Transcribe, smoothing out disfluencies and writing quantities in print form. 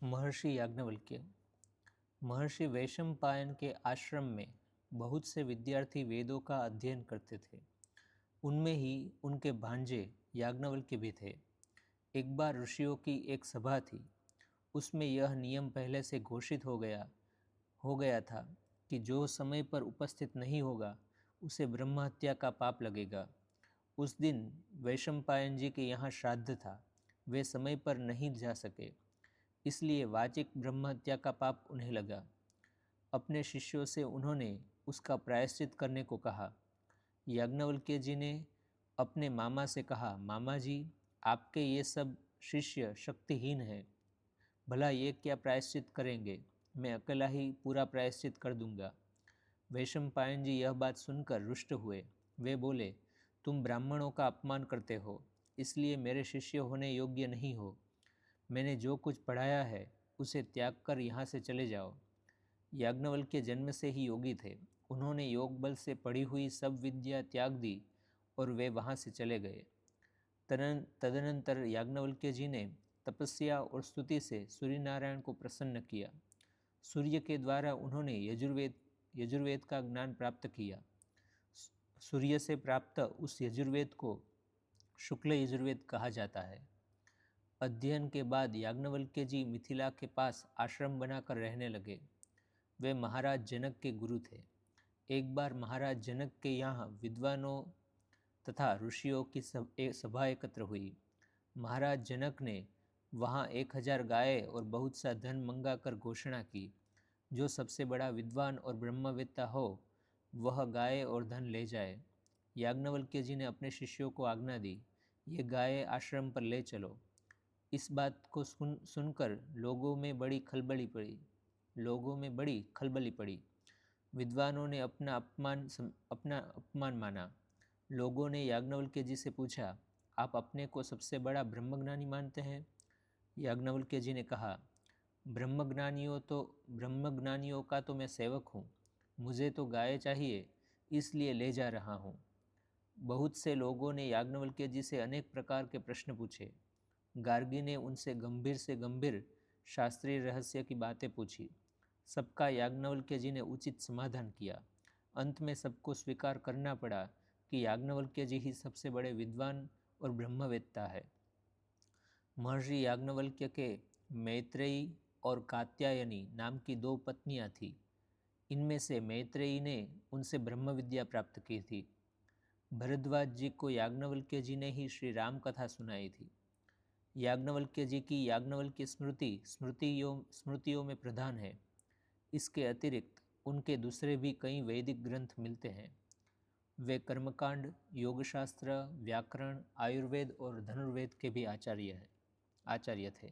महर्षि याज्ञवल्क्य। महर्षि वैशंपायन के आश्रम में बहुत से विद्यार्थी वेदों का अध्ययन करते थे। उनमें ही उनके भांजे याज्ञवल्क्य भी थे। एक बार ऋषियों की एक सभा थी। उसमें यह नियम पहले से घोषित हो गया था कि जो समय पर उपस्थित नहीं होगा उसे ब्रह्महत्या का पाप लगेगा। उस दिन वैशंपायन जी के यहाँ श्राद्ध था। वे समय पर नहीं जा सके, इसलिए वाचिक ब्रह्महत्या का पाप उन्हें लगा। अपने शिष्यों से उन्होंने उसका प्रायश्चित करने को कहा। याज्ञवल्क्य जी ने अपने मामा से कहा, मामा जी, आपके ये सब शिष्य शक्तिहीन हैं, भला ये क्या प्रायश्चित करेंगे, मैं अकेला ही पूरा प्रायश्चित कर दूंगा। वैशंपायन जी यह बात सुनकर रुष्ट हुए। वे बोले, तुम ब्राह्मणों का अपमान करते हो, इसलिए मेरे शिष्य होने योग्य नहीं हो। मैंने जो कुछ पढ़ाया है उसे त्याग कर यहाँ से चले जाओ। याज्ञवल्क्य जन्म से ही योगी थे। उन्होंने योग बल से पढ़ी हुई सब विद्या त्याग दी और वे वहाँ से चले गए। तदनंतर याज्ञवल्क्य जी ने तपस्या और स्तुति से सूर्यनारायण को प्रसन्न किया। सूर्य के द्वारा उन्होंने यजुर्वेद का ज्ञान प्राप्त किया। सूर्य से प्राप्त उस यजुर्वेद को शुक्ल यजुर्वेद कहा जाता है। अध्ययन के बाद याज्ञवल्क्य जी मिथिला के पास आश्रम बनाकर रहने लगे। वे महाराज जनक के गुरु थे। एक बार महाराज जनक के यहाँ विद्वानों तथा ऋषियों की सभा एकत्र हुई। महाराज जनक ने वहाँ 1000 गायें और बहुत सा धन मंगाकर घोषणा की, जो सबसे बड़ा विद्वान और ब्रह्मवेत्ता हो वह गायें और धन ले जाए। याज्ञवल्क्य जी ने अपने शिष्यों को आज्ञा दी, ये गायें आश्रम पर ले चलो। इस बात को सुनकर लोगों में बड़ी खलबली पड़ी। विद्वानों ने अपना अपमान माना। लोगों ने याज्ञवल्क्य जी से पूछा, आप अपने को सबसे बड़ा ब्रह्मज्ञानी मानते हैं? याज्ञवल्क्य जी ने कहा, ब्रह्मज्ञानियों का तो मैं सेवक हूँ, मुझे तो गाय चाहिए, इसलिए ले जा रहा हूँ। बहुत से लोगों ने याज्ञवल्क्य जी से अनेक प्रकार के प्रश्न पूछे। गार्गी ने उनसे गंभीर से गंभीर शास्त्रीय रहस्य की बातें पूछी। सबका याज्ञवल्क्य जी ने उचित समाधान किया। अंत में सबको स्वीकार करना पड़ा कि याज्ञवल्क्य जी ही सबसे बड़े विद्वान और ब्रह्मवेत्ता है। महर्षि याज्ञवल्क्य के मैत्रेयी और कात्यायनी नाम की 2 पत्नियां थीं। इनमें से मैत्रेयी ने उनसे ब्रह्म विद्या प्राप्त की थी। भरद्वाज जी को याज्ञवल्क्य जी ने ही श्री राम कथा सुनाई थी। याज्ञवल्क्य जी की याज्ञवल्क्य स्मृतियों में प्रधान है। इसके अतिरिक्त उनके दूसरे भी कई वैदिक ग्रंथ मिलते हैं। वे कर्मकांड, योगशास्त्र, व्याकरण, आयुर्वेद और धनुर्वेद के भी आचार्य थे।